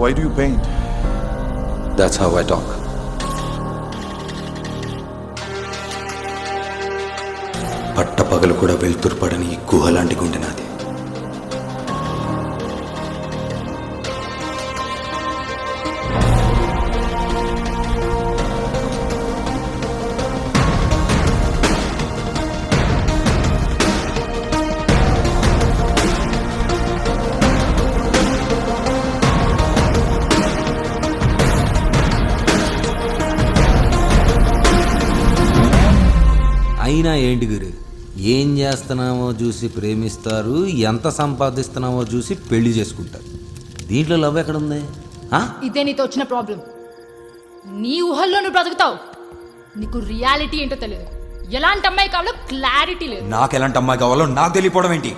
Why do you paint? That's how I talk. పట్టపగలు కూడా వెళ్తురుపడని ఈ గుహ లాంటి గుండె నాది. అయినా ఏంటి గురు, ఏం చేస్తున్నామో చూసి ప్రేమిస్తారు, ఎంత సంపాదిస్తున్నామో చూసి పెళ్లి చేసుకుంటారు. దీంట్లో లవ్ ఎక్కడుంది? ఇదే నీతో వచ్చిన ప్రాబ్లం. నీ ఊహల్లో నువ్వు బ్రతుకుతావు, నీకు రియాలిటీ ఏంటో తెలియదు. ఎలాంటి అమ్మాయి కావాలో క్లారిటీ లేదు. నాకు ఎలాంటి అమ్మాయి కావాలో నాకు తెలియపోవడం ఏంటి?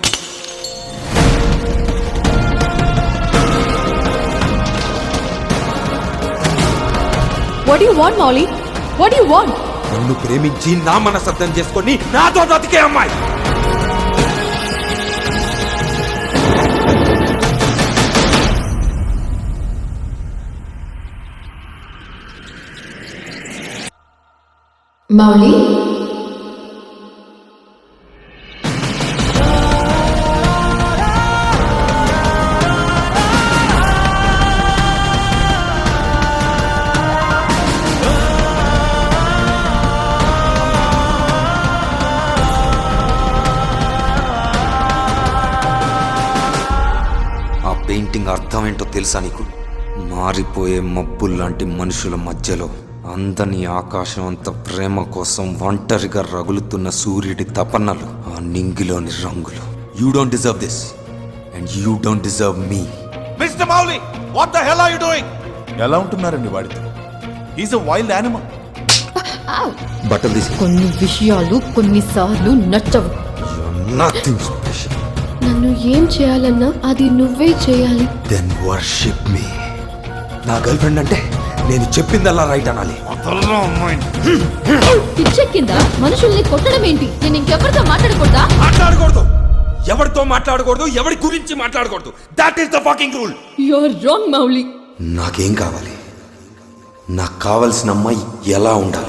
What do you want, Molly? What do you want? నన్ను ప్రేమించి నా మనసర్థం చేసుకొని నాతో బ్రతికే అమ్మాయి. Molly? పెయింటింగ్ అర్థం ఏంటో తెలుసా నీకు? మారిపోయే మబ్బుల్లాంటి మనుషుల మధ్యలో అందని ఆకాశం అంత ప్రేమ కోసం ఒంటరిగా రగులుతున్న సూర్యుడి తపనలు, ఆ నింగిలోని రంగులు. You don't deserve this and you don't deserve me. Mr. Mowgli, what the hell are you doing? ఎలా ఉంటున్నారండి వాడితో? He's a wild animal. బట్టలు తీసి. కొన్ని విషయాలు కొన్నిసార్లు నచ్చవు. Nothing special. నన్ను ఏం చేయాలన్నా అది నువ్వే చేయాలి. Then worship me. నా గర్ల్ ఫ్రెండ్ అంటే నేను చెప్పిందల్లా రైట్ అనాలి. పిచ్చెక్కిందా? మనుషుల్ని కొట్టడం ఏంటి? నేను ఇంకెవరితో మాట్లాడకూడదా? మాట్లాడకూడదు. ఎవరితో మాట్లాడకూడదు, ఎవరి గురించి మాట్లాడకూడదు. That is the fucking rule. You are wrong Mouli. నాకేం కావాలి? నాకు కావాల్సిన అమ్మాయి ఎలా ఉండాలి?